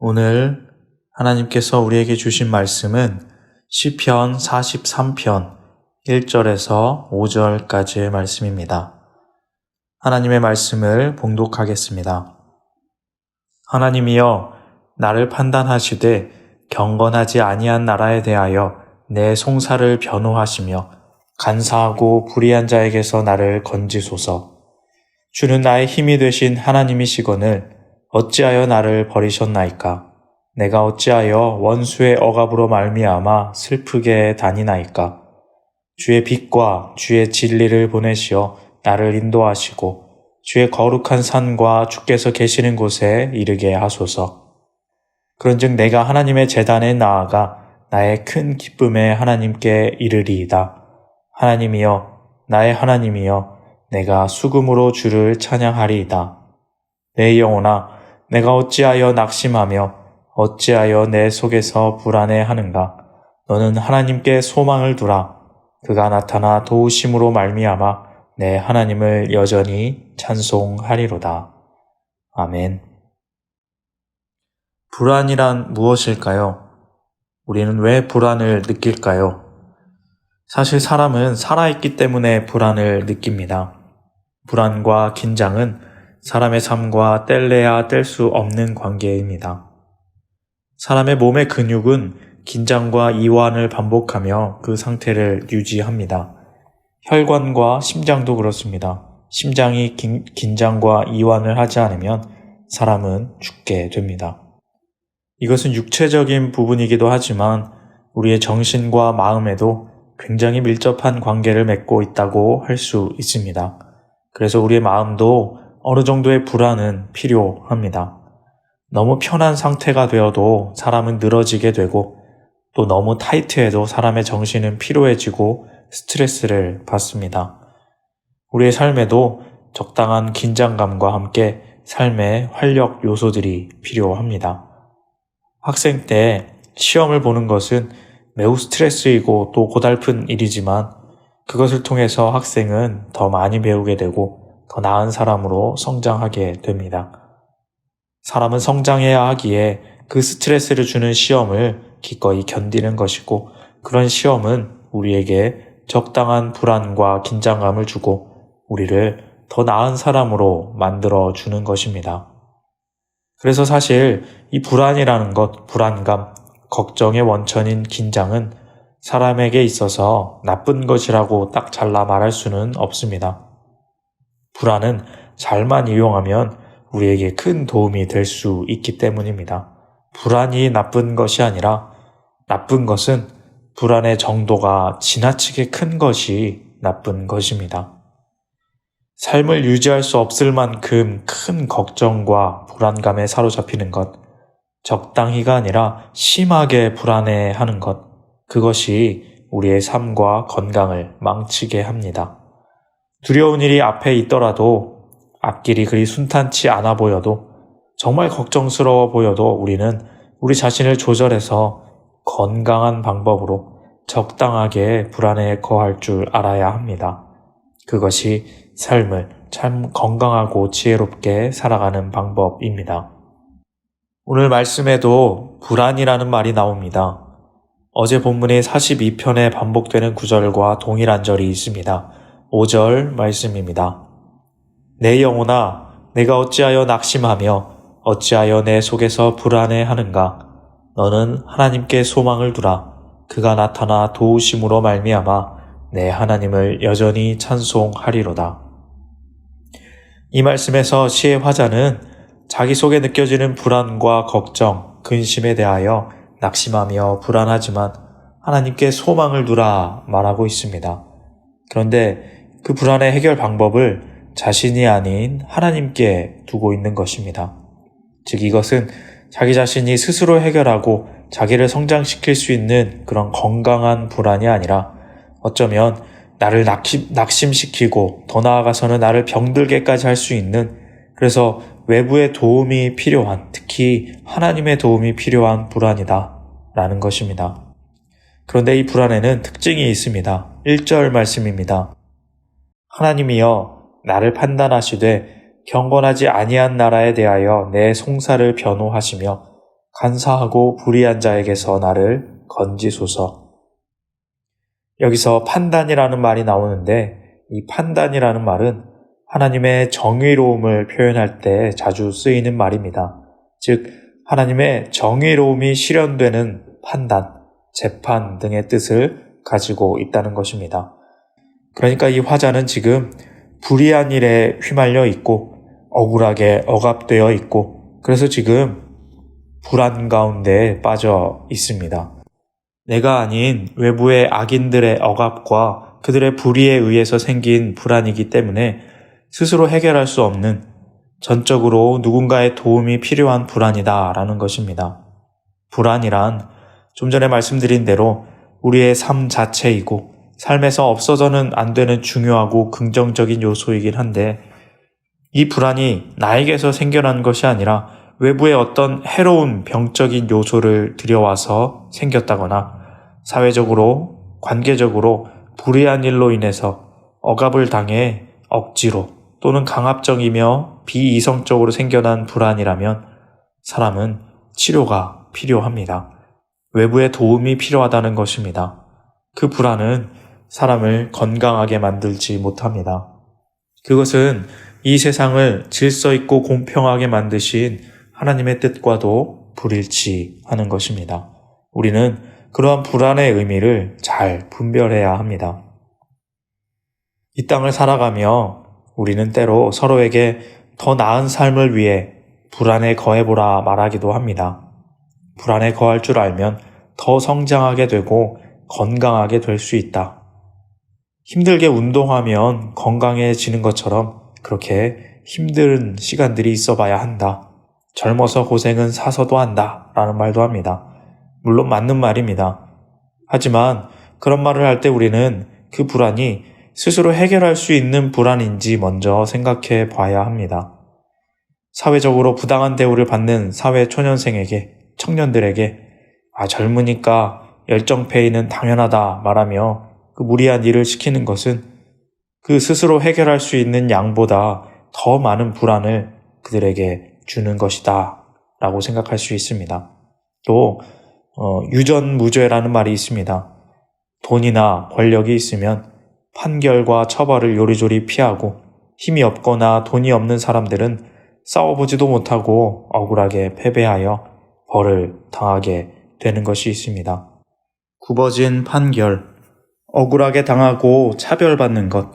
오늘 하나님께서 우리에게 주신 말씀은 시편 43편 1절에서 5절까지의 말씀입니다. 하나님의 말씀을 봉독하겠습니다. 하나님이여 나를 판단하시되 경건하지 아니한 나라에 대하여 내 송사를 변호하시며 간사하고 불의한 자에게서 나를 건지소서. 주는 나의 힘이 되신 하나님이시거늘 어찌하여 나를 버리셨나이까? 내가 어찌하여 원수의 억압으로 말미암아 슬프게 다니나이까? 주의 빛과 주의 진리를 보내시어 나를 인도하시고 주의 거룩한 산과 주께서 계시는 곳에 이르게 하소서. 그런즉 내가 하나님의 제단에 나아가 나의 큰 기쁨에 하나님께 이르리이다. 하나님이여 나의 하나님이여 내가 수금으로 주를 찬양하리이다. 내 영혼아 내가 어찌하여 낙심하며 어찌하여 내 속에서 불안해하는가? 너는 하나님께 소망을 두라. 그가 나타나 도우심으로 말미암아 내 하나님을 여전히 찬송하리로다. 아멘. 불안이란 무엇일까요? 우리는 왜 불안을 느낄까요? 사실 사람은 살아있기 때문에 불안을 느낍니다. 불안과 긴장은 사람의 삶과 뗄래야 뗄 수 없는 관계입니다. 사람의 몸의 근육은 긴장과 이완을 반복하며 그 상태를 유지합니다. 혈관과 심장도 그렇습니다. 심장이 긴장과 이완을 하지 않으면 사람은 죽게 됩니다. 이것은 육체적인 부분이기도 하지만 우리의 정신과 마음에도 굉장히 밀접한 관계를 맺고 있다고 할 수 있습니다. 그래서 우리의 마음도 어느 정도의 불안은 필요합니다. 너무 편한 상태가 되어도 사람은 늘어지게 되고 또 너무 타이트해도 사람의 정신은 피로해지고 스트레스를 받습니다. 우리의 삶에도 적당한 긴장감과 함께 삶의 활력 요소들이 필요합니다. 학생 때 시험을 보는 것은 매우 스트레스이고 또 고달픈 일이지만 그것을 통해서 학생은 더 많이 배우게 되고 더 나은 사람으로 성장하게 됩니다. 사람은 성장해야 하기에 그 스트레스를 주는 시험을 기꺼이 견디는 것이고 그런 시험은 우리에게 적당한 불안과 긴장감을 주고 우리를 더 나은 사람으로 만들어 주는 것입니다. 그래서 사실 이 불안이라는 것, 불안감, 걱정의 원천인 긴장은 사람에게 있어서 나쁜 것이라고 딱 잘라 말할 수는 없습니다. 불안은 잘만 이용하면 우리에게 큰 도움이 될 수 있기 때문입니다. 불안이 나쁜 것이 아니라 나쁜 것은 불안의 정도가 지나치게 큰 것이 나쁜 것입니다. 삶을 유지할 수 없을 만큼 큰 걱정과 불안감에 사로잡히는 것, 적당히가 아니라 심하게 불안해하는 것, 그것이 우리의 삶과 건강을 망치게 합니다. 두려운 일이 앞에 있더라도 앞길이 그리 순탄치 않아 보여도 정말 걱정스러워 보여도 우리는 우리 자신을 조절해서 건강한 방법으로 적당하게 불안에 거할 줄 알아야 합니다. 그것이 삶을 참 건강하고 지혜롭게 살아가는 방법입니다. 오늘 말씀에도 불안이라는 말이 나옵니다. 어제 본문의 42편에 반복되는 구절과 동일한 절이 있습니다. 5절 말씀입니다. 내 영혼아 내가 어찌하여 낙심하며 어찌하여 내 속에서 불안해하는가? 너는 하나님께 소망을 두라. 그가 나타나 도우심으로 말미암아 내 하나님을 여전히 찬송하리로다. 이 말씀에서 시의 화자는 자기 속에 느껴지는 불안과 걱정, 근심에 대하여 낙심하며 불안하지만 하나님께 소망을 두라 말하고 있습니다. 그런데 그 불안의 해결 방법을 자신이 아닌 하나님께 두고 있는 것입니다. 즉 이것은 자기 자신이 스스로 해결하고 자기를 성장시킬 수 있는 그런 건강한 불안이 아니라 어쩌면 나를 낙심시키고 더 나아가서는 나를 병들게까지 할 수 있는 그래서 외부의 도움이 필요한 특히 하나님의 도움이 필요한 불안이다 라는 것입니다. 그런데 이 불안에는 특징이 있습니다. 1절 말씀입니다. 하나님이여 나를 판단하시되 경건하지 아니한 나라에 대하여 내 송사를 변호하시며 간사하고 불의한 자에게서 나를 건지소서. 여기서 판단이라는 말이 나오는데 이 판단이라는 말은 하나님의 정의로움을 표현할 때 자주 쓰이는 말입니다. 즉 하나님의 정의로움이 실현되는 판단, 재판 등의 뜻을 가지고 있다는 것입니다. 그러니까 이 화자는 지금 불의한 일에 휘말려 있고 억울하게 억압되어 있고 그래서 지금 불안 가운데 빠져 있습니다. 내가 아닌 외부의 악인들의 억압과 그들의 불의에 의해서 생긴 불안이기 때문에 스스로 해결할 수 없는 전적으로 누군가의 도움이 필요한 불안이다라는 것입니다. 불안이란 좀 전에 말씀드린 대로 우리의 삶 자체이고 삶에서 없어서는 안 되는 중요하고 긍정적인 요소이긴 한데 이 불안이 나에게서 생겨난 것이 아니라 외부의 어떤 해로운 병적인 요소를 들여와서 생겼다거나 사회적으로, 관계적으로 불의한 일로 인해서 억압을 당해 억지로 또는 강압적이며 비이성적으로 생겨난 불안이라면 사람은 치료가 필요합니다. 외부의 도움이 필요하다는 것입니다. 그 불안은 사람을 건강하게 만들지 못합니다. 그것은 이 세상을 질서 있고 공평하게 만드신 하나님의 뜻과도 불일치하는 것입니다. 우리는 그러한 불안의 의미를 잘 분별해야 합니다. 이 땅을 살아가며 우리는 때로 서로에게 더 나은 삶을 위해 불안에 거해보라 말하기도 합니다. 불안에 거할 줄 알면 더 성장하게 되고 건강하게 될 수 있다. 힘들게 운동하면 건강해지는 것처럼 그렇게 힘든 시간들이 있어 봐야 한다. 젊어서 고생은 사서도 한다. 라는 말도 합니다. 물론 맞는 말입니다. 하지만 그런 말을 할 때 우리는 그 불안이 스스로 해결할 수 있는 불안인지 먼저 생각해 봐야 합니다. 사회적으로 부당한 대우를 받는 사회 초년생에게, 청년들에게 젊으니까 열정페이는 당연하다 말하며 그 무리한 일을 시키는 것은 그 스스로 해결할 수 있는 양보다 더 많은 불안을 그들에게 주는 것이다 라고 생각할 수 있습니다. 또 유전무죄라는 말이 있습니다. 돈이나 권력이 있으면 판결과 처벌을 요리조리 피하고 힘이 없거나 돈이 없는 사람들은 싸워보지도 못하고 억울하게 패배하여 벌을 당하게 되는 것이 있습니다. 굽어진 판결, 억울하게 당하고 차별받는 것,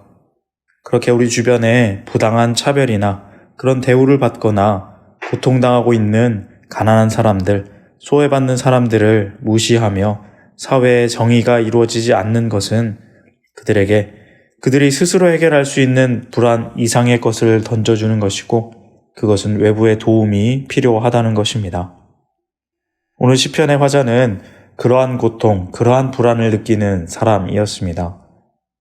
그렇게 우리 주변에 부당한 차별이나 그런 대우를 받거나 고통당하고 있는 가난한 사람들, 소외받는 사람들을 무시하며 사회의 정의가 이루어지지 않는 것은 그들에게 그들이 스스로 해결할 수 있는 불안 이상의 것을 던져주는 것이고 그것은 외부의 도움이 필요하다는 것입니다. 오늘 시편의 화자는 그러한 고통, 그러한 불안을 느끼는 사람이었습니다.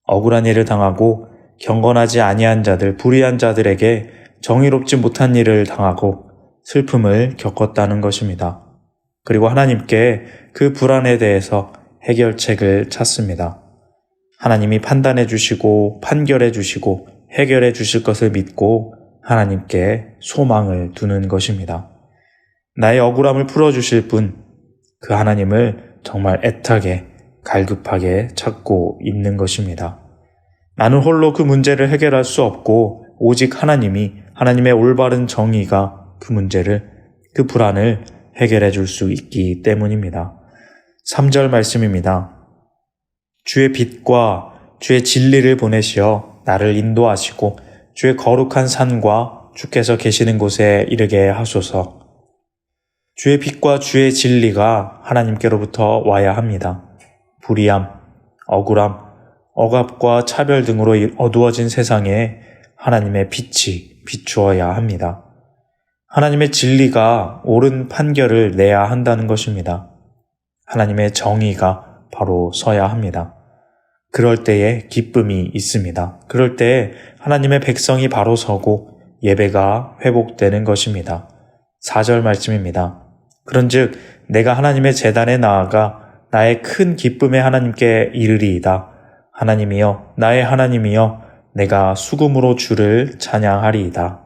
억울한 일을 당하고 경건하지 아니한 자들, 불의한 자들에게 정의롭지 못한 일을 당하고 슬픔을 겪었다는 것입니다. 그리고 하나님께 그 불안에 대해서 해결책을 찾습니다. 하나님이 판단해 주시고 판결해 주시고 해결해 주실 것을 믿고 하나님께 소망을 두는 것입니다. 나의 억울함을 풀어주실 분, 그 하나님을 정말 애타게 갈급하게 찾고 있는 것입니다. 나는 홀로 그 문제를 해결할 수 없고 오직 하나님이, 하나님의 올바른 정의가 그 문제를, 그 불안을 해결해 줄 수 있기 때문입니다. 3절 말씀입니다. 주의 빛과 주의 진리를 보내시어 나를 인도하시고 주의 거룩한 산과 주께서 계시는 곳에 이르게 하소서. 주의 빛과 주의 진리가 하나님께로부터 와야 합니다. 불의함, 억울함, 억압과 차별 등으로 어두워진 세상에 하나님의 빛이 비추어야 합니다. 하나님의 진리가 옳은 판결을 내야 한다는 것입니다. 하나님의 정의가 바로 서야 합니다. 그럴 때에 기쁨이 있습니다. 그럴 때에 하나님의 백성이 바로 서고 예배가 회복되는 것입니다. 4절 말씀입니다. 그런즉 내가 하나님의 제단에 나아가 나의 큰 기쁨의 하나님께 이르리이다. 하나님이여, 나의 하나님이여, 내가 수금으로 주를 찬양하리이다.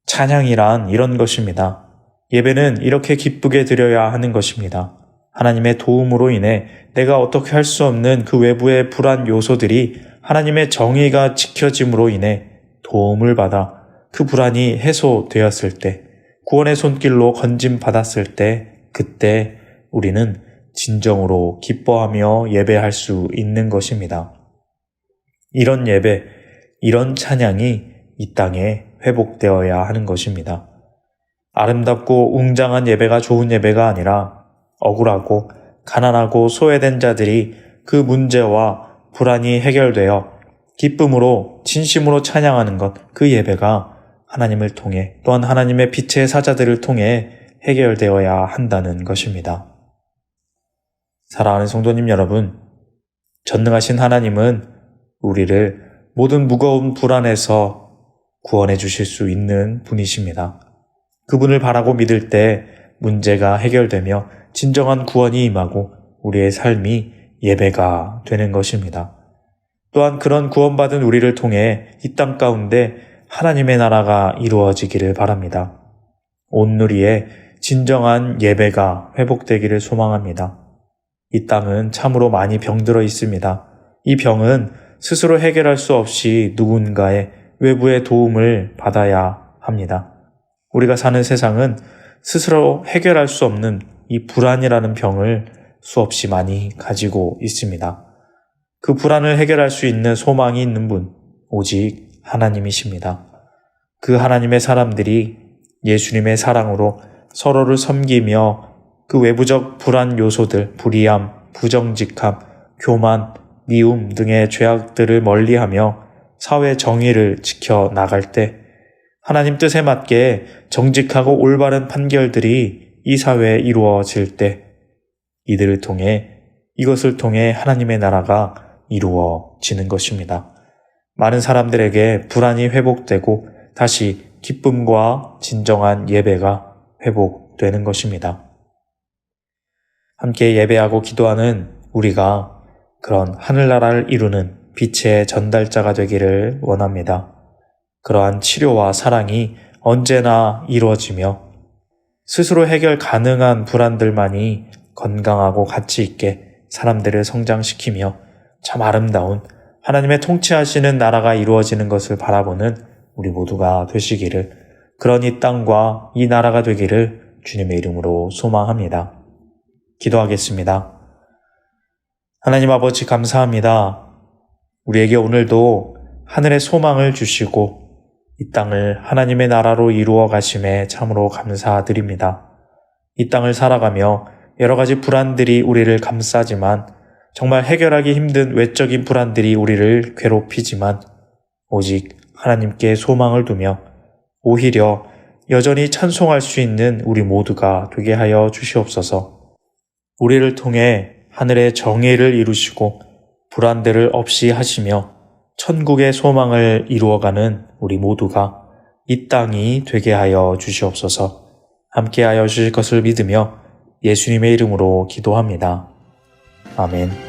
찬양이란 이런 것입니다. 예배는 이렇게 기쁘게 드려야 하는 것입니다. 하나님의 도움으로 인해 내가 어떻게 할 수 없는 그 외부의 불안 요소들이 하나님의 정의가 지켜짐으로 인해 도움을 받아 그 불안이 해소되었을 때, 구원의 손길로 건짐받았을 때, 그때 우리는 진정으로 기뻐하며 예배할 수 있는 것입니다. 이런 예배, 이런 찬양이 이 땅에 회복되어야 하는 것입니다. 아름답고 웅장한 예배가 좋은 예배가 아니라 억울하고 가난하고 소외된 자들이 그 문제와 불안이 해결되어 기쁨으로 진심으로 찬양하는 것, 그 예배가 하나님을 통해 또한 하나님의 빛의 사자들을 통해 해결되어야 한다는 것입니다. 사랑하는 성도님 여러분, 전능하신 하나님은 우리를 모든 무거운 불안에서 구원해 주실 수 있는 분이십니다. 그분을 바라고 믿을 때 문제가 해결되며 진정한 구원이 임하고 우리의 삶이 예배가 되는 것입니다. 또한 그런 구원받은 우리를 통해 이 땅 가운데 하나님의 나라가 이루어지기를 바랍니다. 온누리에 진정한 예배가 회복되기를 소망합니다. 이 땅은 참으로 많이 병들어 있습니다. 이 병은 스스로 해결할 수 없이 누군가의 외부의 도움을 받아야 합니다. 우리가 사는 세상은 스스로 해결할 수 없는 이 불안이라는 병을 수없이 많이 가지고 있습니다. 그 불안을 해결할 수 있는 소망이 있는 분, 오직 하나님이십니다. 그 하나님의 사람들이 예수님의 사랑으로 서로를 섬기며 그 외부적 불안 요소들, 불의함, 부정직함, 교만, 미움 등의 죄악들을 멀리하며 사회 정의를 지켜 나갈 때 하나님 뜻에 맞게 정직하고 올바른 판결들이 이 사회에 이루어질 때 이것을 통해 하나님의 나라가 이루어지는 것입니다. 많은 사람들에게 불안이 회복되고 다시 기쁨과 진정한 예배가 회복되는 것입니다. 함께 예배하고 기도하는 우리가 그런 하늘나라를 이루는 빛의 전달자가 되기를 원합니다. 그러한 치료와 사랑이 언제나 이루어지며 스스로 해결 가능한 불안들만이 건강하고 가치 있게 사람들을 성장시키며 참 아름다운 하나님의 통치하시는 나라가 이루어지는 것을 바라보는 우리 모두가 되시기를, 그런 이 땅과 이 나라가 되기를 주님의 이름으로 소망합니다. 기도하겠습니다. 하나님 아버지 감사합니다. 우리에게 오늘도 하늘의 소망을 주시고 이 땅을 하나님의 나라로 이루어 가심에 참으로 감사드립니다. 이 땅을 살아가며 여러 가지 불안들이 우리를 감싸지만 정말 해결하기 힘든 외적인 불안들이 우리를 괴롭히지만 오직 하나님께 소망을 두며 오히려 여전히 찬송할 수 있는 우리 모두가 되게 하여 주시옵소서. 우리를 통해 하늘의 정의를 이루시고 불안들을 없이 하시며 천국의 소망을 이루어가는 우리 모두가 이 땅이 되게 하여 주시옵소서. 함께하여 주실 것을 믿으며 예수님의 이름으로 기도합니다. 아멘.